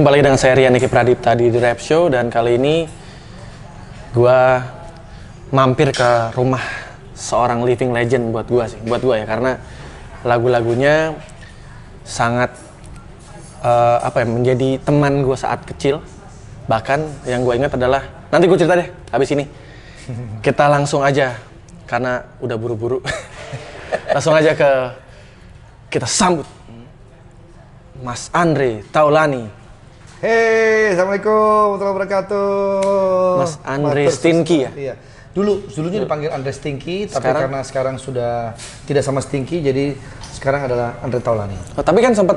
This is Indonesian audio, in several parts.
Kembali dengan saya Rian Niki Pradipta di The Rap Show, dan kali ini gua mampir ke rumah seorang living legend buat gua ya, karena lagu-lagunya sangat menjadi teman gua saat kecil. Bahkan yang gua ingat adalah, nanti gua cerita deh habis ini. Kita langsung aja karena udah buru-buru. Langsung aja kita sambut Mas Andre Taulany. Hey, assalamualaikum warahmatullahi wabarakatuh. Mas Andre Stinky ya? Iya. Dulunya dipanggil Andre Stinky, tapi karena sekarang sudah tidak sama Stinky, jadi sekarang adalah Andre Taulany. Oh, tapi kan sempat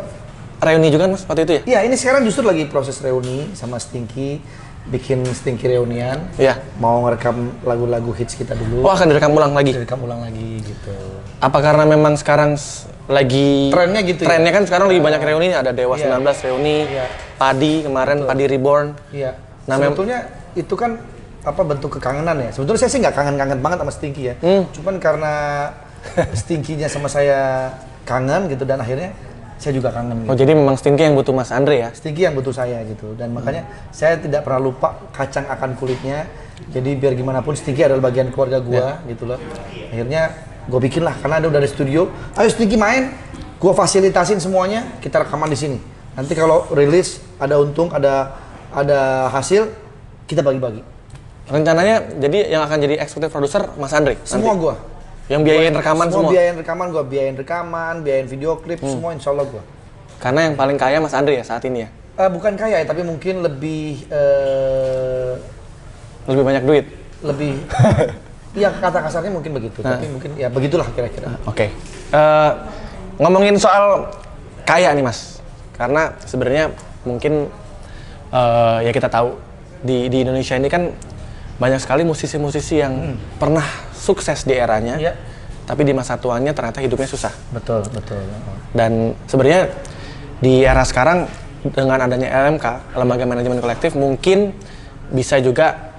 reuni juga Mas waktu itu ya? Iya, ini sekarang justru lagi proses reuni sama Stinky, bikin Stinky reunian. Iya. Mau ngerekam lagu-lagu hits kita dulu. Oh, akan direkam ulang lagi? Direkam ulang lagi gitu. Apa karena memang sekarang lagi trennya gitu? Trennya kan sekarang lagi banyak reuni, ada Dewa 19 reuni, Padi kemarin, Padi Reborn. Iya. Nah, sebetulnya itu kan bentuk kekangenan ya. Sebetulnya saya sih nggak kangen-kangen banget sama Stinky ya. Cuman karena Stinky-nya sama saya kangen gitu, dan akhirnya saya juga kangen. Gitu. Oh, jadi memang Stinky yang butuh Mas Andre ya? Stinky yang butuh saya gitu, dan makanya saya tidak pernah lupa kacang akan kulitnya. Jadi biar gimana pun Stinky adalah bagian keluarga gua gitu loh. Akhirnya gua bikin lah, karena ada udah ada studio. Ayo Stinky main, gua fasilitasin semuanya, kita rekaman di sini. Nanti kalau rilis ada untung, ada hasil, kita bagi-bagi. Rencananya jadi yang akan jadi eksekutif produser Mas Andre? Semua nanti? gua. Yang biayain rekaman semua? Biayain rekaman, gua biayain rekaman, biayain video klip, semua insya Allah gua. Karena yang paling kaya Mas Andre ya saat ini ya? Bukan kaya ya, tapi mungkin lebih banyak duit? Lebih, iya kata kasarnya mungkin begitu, tapi mungkin ya begitulah kira-kira. Oke. Ngomongin soal kaya nih Mas, karena sebenarnya mungkin ya kita tahu di Indonesia ini kan banyak sekali musisi-musisi yang pernah sukses di eranya, tapi di masa tuanya ternyata hidupnya susah. Betul. Dan sebenarnya di era sekarang dengan adanya LMK, Lembaga Manajemen Kolektif, mungkin bisa juga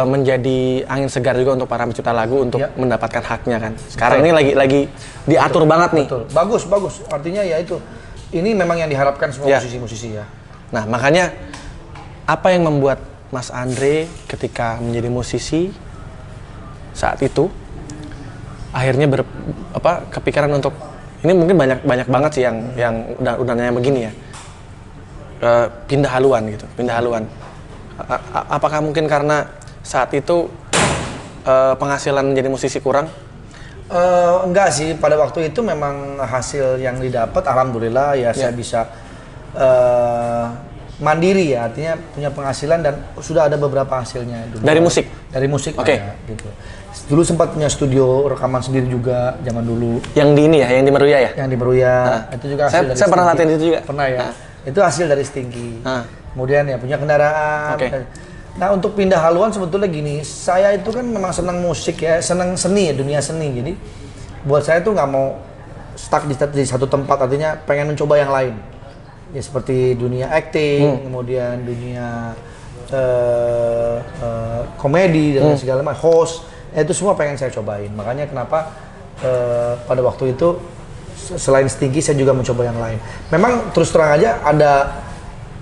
menjadi angin segar juga untuk para pencipta lagu untuk mendapatkan haknya kan. Sekarang ini lagi diatur banget nih. Betul. Bagus. Artinya ya itu. Ini memang yang diharapkan semua musisi-musisi ya. Nah, makanya apa yang membuat Mas Andre ketika menjadi musisi saat itu akhirnya kepikiran untuk, ini mungkin banyak banget sih yang udah nanya begini ya, pindah haluan. Apakah mungkin karena saat itu penghasilan menjadi musisi kurang? Enggak sih, pada waktu itu memang hasil yang didapat alhamdulillah ya, saya bisa mandiri ya, artinya punya penghasilan dan sudah ada beberapa hasilnya dulu. Dari musik Oke. Gitu. Dulu sempat punya studio rekaman sendiri juga zaman dulu. Yang di ini ya, yang di Meruya ya? Yang di Meruya. Itu juga hasil dari saya pernah latihan itu juga. Pernah ya. Itu hasil dari Stinky. Kemudian ya punya kendaraan. Nah, untuk pindah haluan sebetulnya gini, saya itu kan memang senang musik ya, senang seni ya, dunia seni. Jadi buat saya tuh nggak mau stuck di satu tempat, artinya pengen mencoba yang lain. Ya seperti dunia acting, kemudian dunia komedi dan segala macam, host, itu semua pengen saya cobain. Makanya kenapa pada waktu itu selain Stinky saya juga mencoba yang lain. Memang terus terang aja ada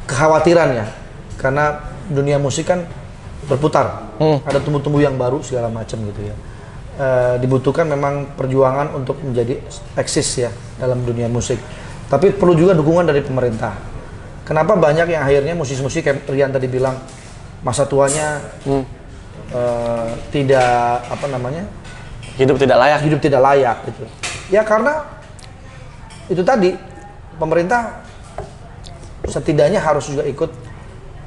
kekhawatiran ya, karena dunia musik kan berputar, ada tumbuh-tumbuh yang baru segala macam gitu ya. Dibutuhkan memang perjuangan untuk menjadi eksis ya dalam dunia musik. Tapi perlu juga dukungan dari pemerintah. Kenapa banyak yang akhirnya musisi-musisi kayak Rian tadi bilang masa tuanya tidak hidup tidak layak gitu. Ya karena itu tadi pemerintah setidaknya harus juga ikut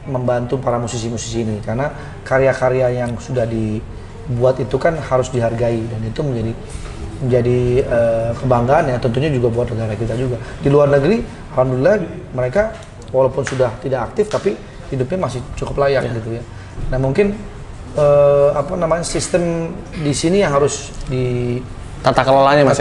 membantu para musisi-musisi ini, karena karya-karya yang sudah dibuat itu kan harus dihargai, dan itu menjadi kebanggaan ya tentunya juga buat negara kita juga. Di luar negeri alhamdulillah mereka walaupun sudah tidak aktif tapi hidupnya masih cukup layak gitu ya. Nah, mungkin sistem di sini yang harus di tata kelolanya Mas,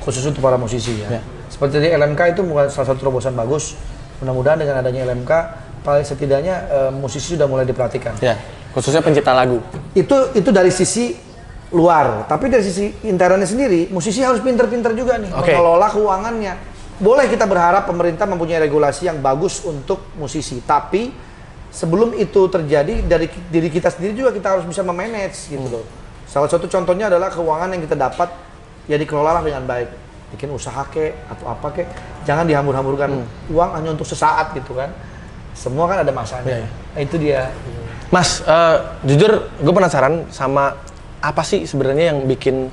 khusus untuk para musisi ya. Seperti di LMK itu bukan salah satu terobosan bagus. Mudah-mudahan dengan adanya LMK paling setidaknya musisi sudah mulai diperhatikan. Ya, khususnya pencipta lagu. Itu dari sisi luar, tapi dari sisi internalnya sendiri, musisi harus pinter-pinter juga nih mengelola keuangannya. boleh kita berharap pemerintah mempunyai regulasi yang bagus untuk musisi, tapi sebelum itu terjadi dari diri kita sendiri juga kita harus bisa memanage gitu loh. Salah satu contohnya adalah keuangan yang kita dapat ya dikelola dengan baik, bikin usaha atau apa jangan dihambur-hamburkan uang hanya untuk sesaat gitu kan. Semua kan ada masanya. Nah, itu dia. Mas, jujur gue penasaran sama apa sih sebenarnya yang bikin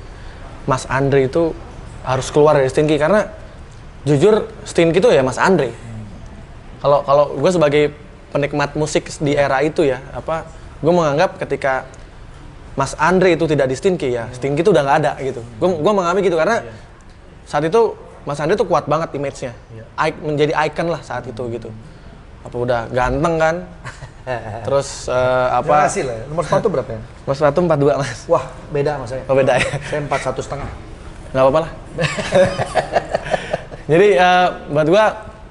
Mas Andre itu harus keluar dari Stinky, karena jujur Stinky itu ya Mas Andre. Kalau gue sebagai penikmat musik di era itu ya, gue menganggap ketika Mas Andre itu tidak di Stinky ya, Stinky itu udah nggak ada gitu. Gue menganggap gitu karena saat itu Mas Andre tuh kuat banget image-nya, menjadi icon lah saat itu gitu. Apa udah ganteng kan? Terus Terima kasih lah. Nomor sepatu berapa ya? Nomor sepatu 42 Mas. Wah, beda sama saya. Oh beda ya? Saya 41,5. Nggak apa-apa lah. Jadi buat gue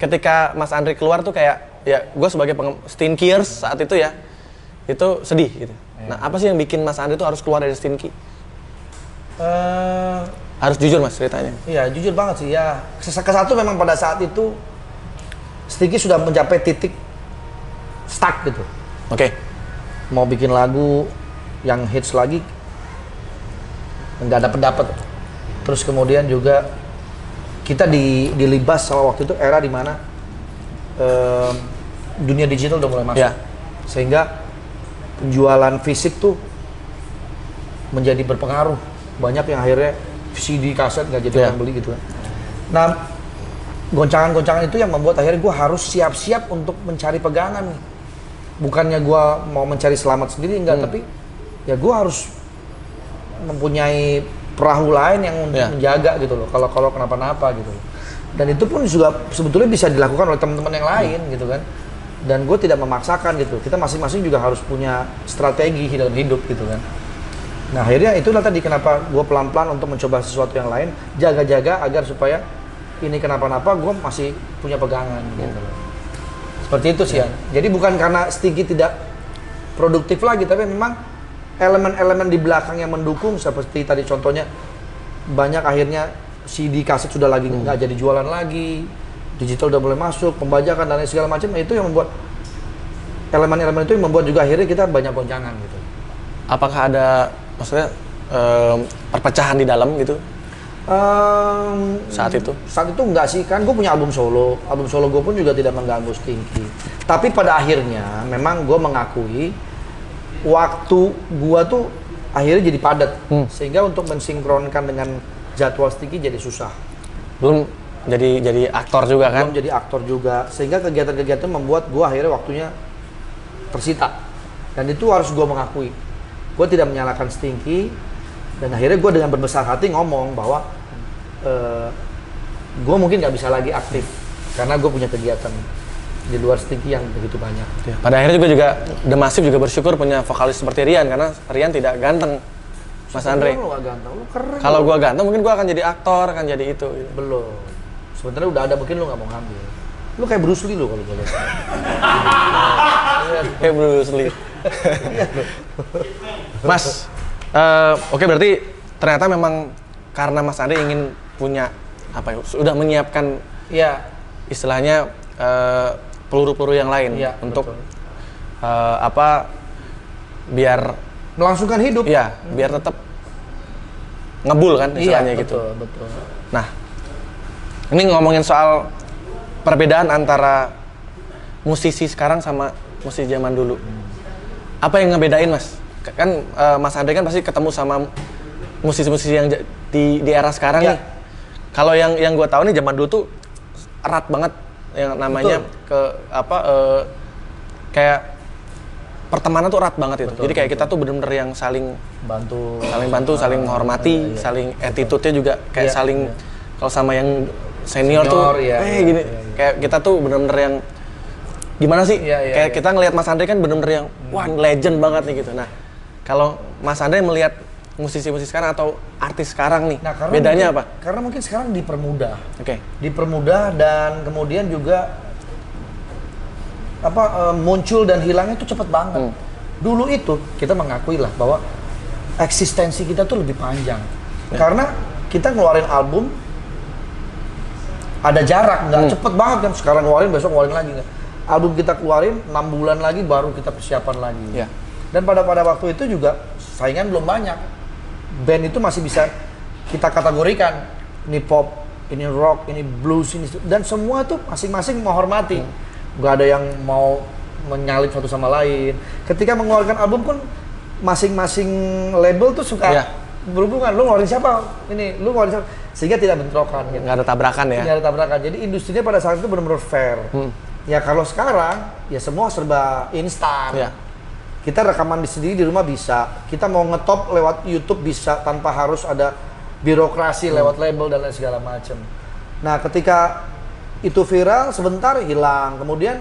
ketika Mas Andre keluar tuh kayak ya gue sebagai Stinkyers saat itu ya, itu sedih gitu. Nah apa sih yang bikin Mas Andre tuh harus keluar dari Stinky? Harus jujur Mas ceritanya. Iya jujur banget sih ya. Kesatu memang pada saat itu Stinky sudah mencapai titik stuck gitu. Oke. Mau bikin lagu yang hits lagi nggak dapet. Terus kemudian juga kita dilibas sama waktu itu era dimana dunia digital udah mulai masuk. Sehingga penjualan fisik tuh menjadi berpengaruh. Banyak yang akhirnya CD kaset nggak jadi orang beli gitu kan. Nah goncangan-goncangan itu yang membuat akhirnya gue harus siap-siap untuk mencari pegangan nih. Bukannya gue mau mencari selamat sendiri enggak, tapi ya gue harus mempunyai perahu lain yang untuk menjaga gitu loh. Kalau kenapa-napa gitu loh. Dan itu pun juga sebetulnya bisa dilakukan oleh teman-teman yang lain gitu kan. Dan gue tidak memaksakan gitu. Kita masing-masing juga harus punya strategi dalam hidup gitu kan. Nah akhirnya itulah tadi kenapa gue pelan-pelan untuk mencoba sesuatu yang lain, jaga-jaga agar supaya ini kenapa-napa gue masih punya pegangan gitu loh. Seperti itu sih ya. Jadi bukan karena Stinky tidak produktif lagi, tapi memang elemen-elemen di belakang yang mendukung seperti tadi contohnya banyak akhirnya CD kaset sudah lagi nggak jadi jualan lagi, digital udah mulai masuk, pembajakan dan lain segala macam, itu yang membuat elemen-elemen itu yang membuat juga akhirnya kita banyak goncangan gitu. Apakah ada maksudnya perpecahan di dalam gitu? Saat itu enggak sih, kan gue punya album solo gue pun juga tidak mengganggu Stinky. Tapi pada akhirnya memang gue mengakui waktu gue tuh akhirnya jadi padat, sehingga untuk mensinkronkan dengan jadwal Stinky jadi susah. Belum jadi aktor juga kan? Belum jadi aktor juga, sehingga kegiatan-kegiatan membuat gue akhirnya waktunya tersita. Dan itu harus gue mengakui, gue tidak menyalahkan Stinky. Dan akhirnya gue dengan berbesar hati ngomong bahwa gue mungkin nggak bisa lagi aktif karena gue punya kegiatan di luar Stinky yang begitu banyak. Ya, pada akhirnya juga The Massive juga bersyukur punya vokalis seperti Rian, karena Rian tidak ganteng. Mas Andre. Lu gak ganteng, lu keren. Kalau gue ganteng mungkin gue akan jadi aktor, akan jadi itu. Gitu. Belum. Sebenarnya udah ada, mungkin lu nggak mau ngambil. Lu kayak Bruce Lee lu kalau gue lihat. Kayak Bruce Lee. Mas, oke, berarti ternyata memang karena Mas Andre ingin punya apa ya, sudah menyiapkan istilahnya peluru-peluru yang lain untuk biar melangsungkan hidup. Iya, biar tetap ngebul kan istilahnya gitu. Betul. Nah, ini ngomongin soal perbedaan antara musisi sekarang sama musisi zaman dulu. Apa yang ngebedain Mas? Kan Mas Andre kan pasti ketemu sama musisi-musisi yang di era sekarang nih. Kalau yang gue tahu nih zaman dulu tuh erat banget yang namanya kayak pertemanan tuh erat banget itu. Jadi kayak kita tuh bener-bener yang saling bantu, saling menghormati, saling attitude-nya juga kayak saling kalau sama yang senior tuh gini. Kayak kita tuh bener-bener yang gimana sih? Kayak kita ngelihat Mas Andre kan bener-bener yang wah legend banget nih gitu. Nah, kalau Mas Andre melihat musisi-musisi sekarang atau artis sekarang nih, bedanya apa? Karena mungkin sekarang dipermudah. Oke. Dipermudah dan kemudian juga muncul dan hilangnya itu cepat banget. Dulu itu kita mengakui lah bahwa eksistensi kita tuh lebih panjang. Karena kita ngeluarin album ada jarak, nggak cepet banget kan. Sekarang ngeluarin, besok ngeluarin lagi nggak. Album kita keluarin 6 bulan lagi baru kita persiapan lagi. Yeah. Dan pada waktu itu juga saingan belum banyak. Band itu masih bisa kita kategorikan. Ini pop, ini rock, ini blues, ini dan semua tuh masing-masing menghormati. Nggak ada yang mau menyalip satu sama lain. Ketika mengeluarkan album pun masing-masing label tuh suka berhubungan. Lu ngeluarin siapa? Ini, lu ngeluarin siapa? Sehingga tidak bentrokan. Gitu. Nggak ada tabrakan ya? Nggak ada tabrakan. Jadi industrinya pada saat itu benar-benar fair. Ya kalau sekarang, ya semua serba instan. Yeah. Kita rekaman sendiri di rumah bisa. Kita mau ngetop lewat YouTube bisa tanpa harus ada birokrasi lewat label dan lain segala macam. Nah ketika itu viral, sebentar hilang. Kemudian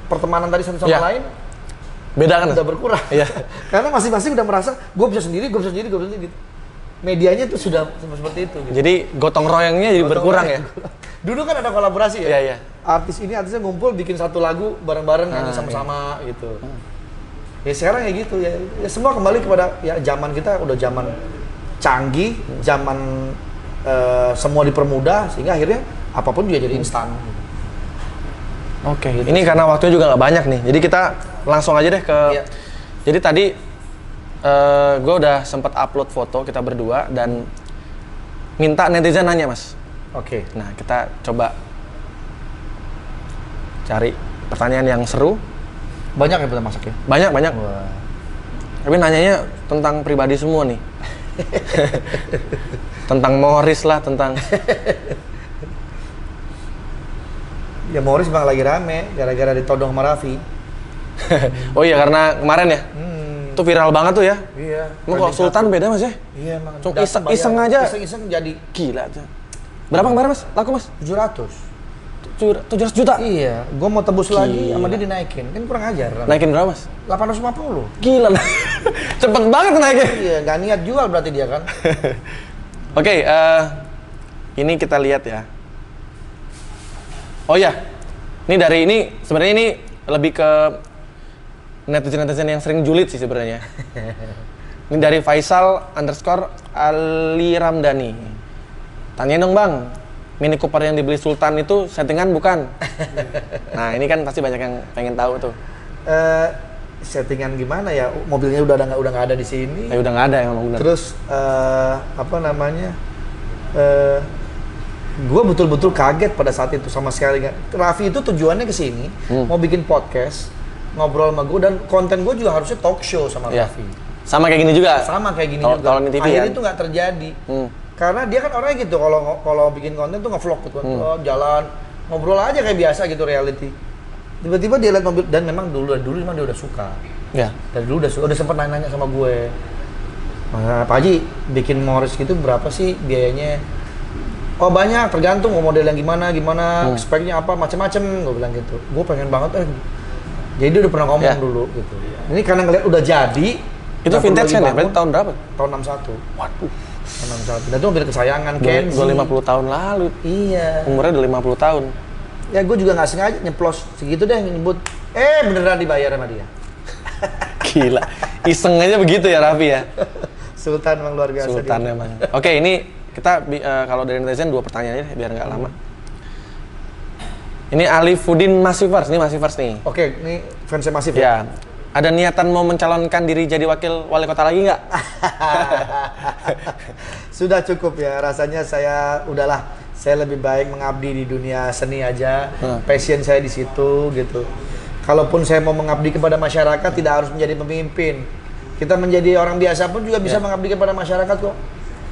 pertemanan tadi satu sama lain beda kan? Udah berkurang. Iya. Karena masing-masing udah merasa gue bisa sendiri gitu. Medianya tuh sudah seperti itu. Gitu. Jadi gotong royongnya jadi berkurang ya? Dulu kan ada kolaborasi ya. Iya, iya. Artisnya ngumpul bikin satu lagu bareng-bareng nyanyi sama-sama gitu. Ya sekarang ya gitu ya. Ya semua kembali kepada ya zaman kita udah zaman canggih, zaman semua dipermudah sehingga akhirnya apapun juga jadi instan. Oke. Ini karena waktunya juga nggak banyak nih. Jadi kita langsung aja deh ke. Iya. Jadi tadi gue udah sempat upload foto kita berdua dan minta netizen nanya mas. Oke. Nah kita coba cari pertanyaan yang seru. Banyak ya kita masak ya? Banyak. Wah. Tapi nanyanya tentang pribadi semua nih. Tentang Morris lah, tentang. Ya Morris bang lagi rame gara-gara ditodong sama Raffi. Oh iya karena kemarin ya. Itu viral banget tuh ya. Iya. Emang kalau Sultan beda mas ya? Iya emang. Cuma iseng aja. Iseng jadi Gila tuh. Berapa kemarin mas? Laku mas? 700. 700 juta? Iya, gua mau tebus lagi sama Gila. dia dinaikin. Kan kurang ajar. Naikin berapa mas? 850. Gila. Cepet banget naikin. Iya, nggak niat jual berarti dia kan. Oke, ini kita lihat ya. Oh ya, ini sebenarnya ini lebih ke netizen yang sering julid sih sebenarnya. Ini dari Faisal_Ali Ramdhani. Tanyain dong bang, Mini Cooper yang dibeli Sultan itu settingan bukan? Nah ini kan pasti banyak yang pengen tahu tuh. Settingan gimana ya? Mobilnya udah nggak ada di sini. Udah nggak ada emang benar. Terus apa namanya? Gue betul-betul kaget pada saat itu sama sekali nggak. Raffi itu tujuannya ke sini mau bikin podcast, ngobrol sama gue dan konten gue juga harusnya talk show sama Raffi. Sama kayak gini juga. Sama kayak gini juga. Tolong TV akhirnya kan? itu nggak terjadi. Karena dia kan orangnya gitu. Kalau bikin konten tuh nge-vlog gitu. Jalan ngobrol aja kayak biasa gitu reality. Tiba-tiba dia lihat mobil dan memang dulu memang dia udah suka. Ya. Dari dulu udah sempet nanya sama gue. Pak Haji bikin Morris gitu berapa sih biayanya? Oh banyak, tergantung mau model yang gimana, speknya apa, macem-macem, gue bilang gitu. Gue pengen banget, jadi dia udah pernah ngomong dulu gitu. Ini karena ngeliat udah jadi. Itu vintage kan ya? Berarti tahun berapa? Tahun 61. Waduh. 61. Dan itu mobil kesayangan Kenzi. Udah 50 tahun lalu. Iya. Umurnya udah 50 tahun. Ya gue juga nggak sengaja nyeplos segitu deh nyebut. Beneran dibayar sama dia. Gila. Iseng aja begitu ya Raffi ya? Sultan emang luar biasa. Sultan dia. emang. Oke, ini kita kalau dari netizen 2 pertanyaan aja biar nggak lama. Ini Alifuddin Masifars, ini Masifars nih. Oke, ini fansnya Masif ya? Ada niatan mau mencalonkan diri jadi wakil wali kota lagi nggak? Sudah cukup ya, rasanya saya lebih baik mengabdi di dunia seni aja. Passion saya di situ gitu. Kalaupun saya mau mengabdi kepada masyarakat tidak harus menjadi pemimpin. Kita menjadi orang biasa pun juga bisa mengabdi kepada masyarakat kok.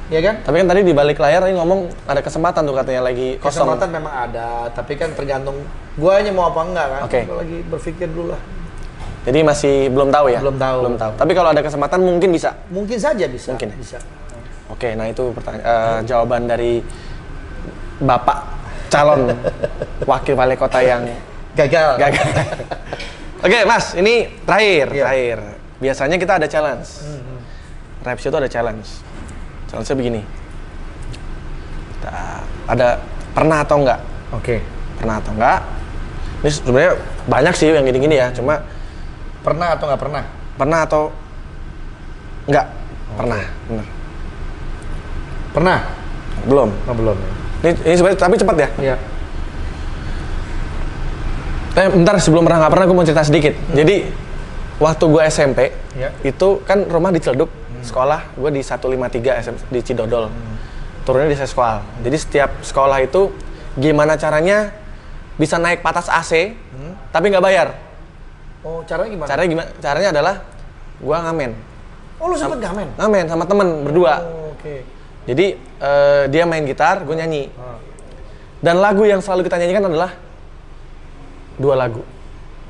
Ya kan? Tapi kan tadi di balik layar ini ngomong ada kesempatan tuh katanya lagi kosong. Kesempatan memang ada, tapi kan tergantung guanya mau apa enggak kan. Oke. Gua lagi berpikir dulu lah. Jadi masih belum tahu ya? Belum tahu. Tapi kalau ada kesempatan mungkin bisa? Mungkin saja bisa. Mungkin ya? Bisa. Oke, nah itu jawaban dari Bapak calon wakil wali kota yang gagal. Oke, Mas, ini terakhir. Biasanya kita ada challenge. Rap show itu ada challenge. Challenge-nya begini. Ada pernah atau enggak? Oke. Pernah atau enggak? Ini sebenarnya banyak sih yang gini-gini ya, cuma pernah atau nggak pernah? Pernah atau enggak? Pernah, bener. Pernah? Belum. Oh, belum ya. Ini sebenarnya tapi cepat ya. Iya. Bentar, sebelum pernah nggak pernah gue mau cerita sedikit. Jadi waktu gue SMP itu kan rumah di Ciledug, sekolah gue di 153 SM di Cidodol. Turunnya di sekolah. Jadi setiap sekolah itu gimana caranya bisa naik patas AC tapi nggak bayar. Oh, caranya gimana? Caranya adalah gue ngamen. Oh, lu sempet ngamen? Ngamen sama temen berdua. Oh, oke. Jadi dia main gitar, gue nyanyi. Dan lagu yang selalu kita nyanyikan adalah 2 lagu.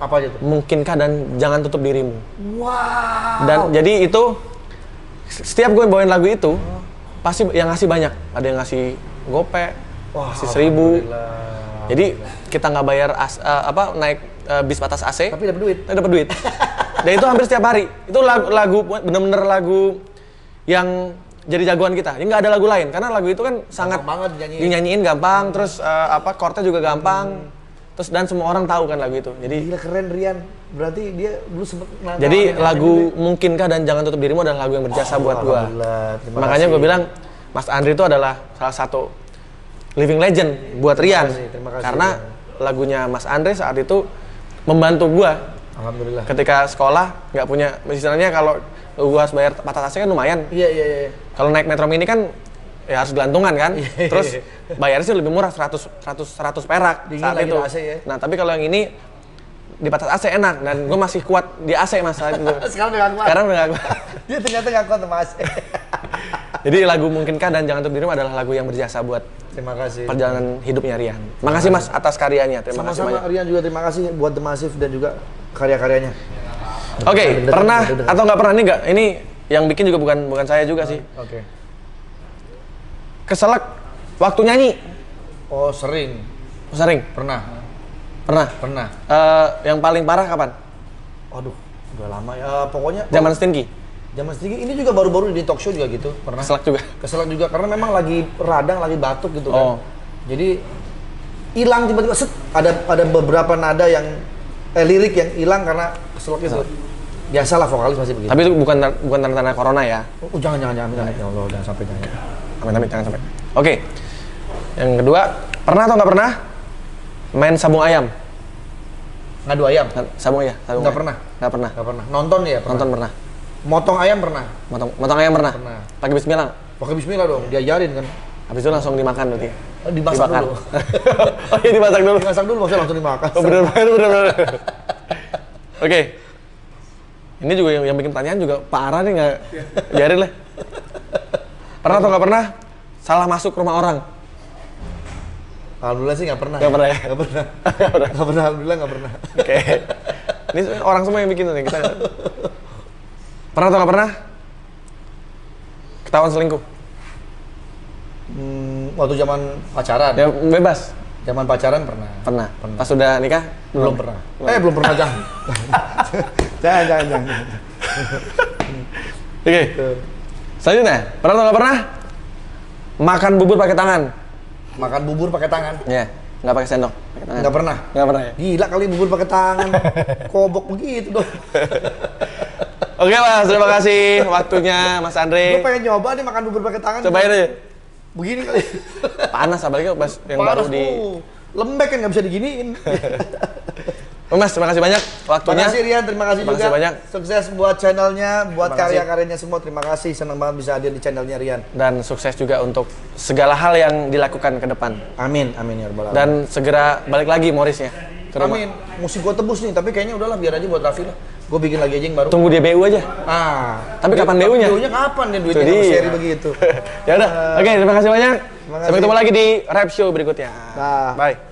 Apa aja tuh? Mungkinkah dan Jangan Tutup Dirimu. Wow. Dan jadi itu setiap gue bawain lagu itu pasti yang ngasih banyak. Ada yang ngasih gope, ngasih 1.000. Jadi kita nggak bayar naik bis batas AC. Tapi dapat duit. Dapat duit. Dan itu hampir setiap hari. Itu lagu bener-bener lagu yang jadi jagoan kita. Ini nggak ada lagu lain karena lagu itu kan sangat banget dinyanyiin gampang, terus chordnya juga gampang. Terus dan semua orang tahu kan lagu itu. Jadi gila, keren Rian. Berarti dia dulu sempet jadi lagu Mungkinkah dan Jangan Tutup Dirimu adalah lagu yang berjasa buat gua. Makanya gua bilang Mas Andri itu adalah salah satu living legend buat Rian. Terima kasih, karena lagunya Mas Andri saat itu membantu gua. Alhamdulillah. Ketika sekolah nggak punya, misalnya kalau gua harus bayar patas AC kan lumayan. Iya. Kalau naik Metro Mini kan ya harus gelantungan kan. Terus bayarnya sih lebih murah, 100 perak dingin saat lagi itu. AC ya. Nah, tapi kalau yang ini di patas AC enak dan gue masih kuat di AC Mas saat itu. Sekarang udah gak kuat. Sekarang udah gak kuat. Dia ternyata gak kuat sama AC. Jadi lagu Mungkinkah dan Jangan Tutup Dirimu adalah lagu yang berjasa buat terima kasih perjalanan hidupnya Rian. Makasih Mas atas karyanya. Terima kasih banyak. Sama-sama Rian juga terima kasih buat The Massive dan juga karya-karyanya. Oke, pernah atau nggak pernah ini yang bikin juga bukan saya juga sih. Oke. Keselak waktu nyanyi. Oh, sering. Sering. Pernah. Yang paling parah kapan? Aduh, udah lama ya. Pokoknya Zaman Stinky. Zaman Stinky ini juga baru-baru di talk show juga gitu. Pernah. Keselak juga karena memang lagi radang, lagi batuk gitu kan. Jadi hilang tiba-tiba set, ada beberapa nada yang lirik yang hilang karena keselak itu. Biasalah vokalis masih begitu. Tapi itu bukan tanda-tanda corona ya. Jangan. Ya Allah, jangan sampai jangan. Amit jangan sampai. Oke. Yang kedua, pernah atau nggak pernah main sabung ayam? Ngadu ayam? Sabung ayam. Nggak pernah. Nggak pernah. Nonton ya? Pernah. Nonton pernah. Motong ayam pernah. Motong ayam pernah. Pakai bismillah. Pakai bismillah dong, diajarin kan. Habis itu langsung dimakan berarti. Dimasak dulu. Oh iya, dimasak dulu. Dimasak dulu maksudnya langsung dimakan. Oh, bener. Oke. Ini juga yang bikin pertanyaan juga parah nih, nggak biarin lah. Pernah atau nggak pernah salah masuk rumah orang? Alhamdulillah sih nggak pernah. Nggak pernah ya? Nggak pernah. Alhamdulillah nggak pernah. Oke. Ini orang semua yang bikin nih kita. Pernah atau nggak pernah ketahuan selingkuh? Waktu zaman pacaran. Ya bebas. Zaman pacaran pernah. Pernah. Pas sudah nikah? Belum pernah. Belum pernah jangan. Jangan. Oke. Selanjutnya, pernah atau nggak pernah makan bubur pakai tangan? Makan bubur pakai tangan? Iya, nggak pakai sendok. Nggak pernah. Nggak pernah ya? Gila kali bubur pakai tangan. Kobok begitu dong. Oke Mas, terima kasih waktunya Mas Andre. Gue pengen nyoba nih makan bubur pakai tangan. Cobain aja. Begini kali. Panas apalagi pas yang panas, baru di. Lembek kan nggak bisa diginiin. Mas, terima kasih banyak waktunya. Terima kasih Rian, terima kasih juga. Banyak. Sukses buat channelnya, buat karya-karyanya semua. Terima kasih, senang banget bisa hadir di channelnya Rian. Dan sukses juga untuk segala hal yang dilakukan ke depan. Amin ya rabbal alamin. Dan segera balik lagi Morrisnya ke rumah. Amin. Mesti gue tebus nih, tapi kayaknya udahlah biar aja buat Raffi lah. Gue bikin lagi aja yang baru. Tunggu dia BU aja. Tapi kapan BU-nya? BU-nya kapan ya duitnya sama seri begitu. Ya udah. Oke, terima kasih banyak. Sampai ketemu lagi di rap show berikutnya. Bye.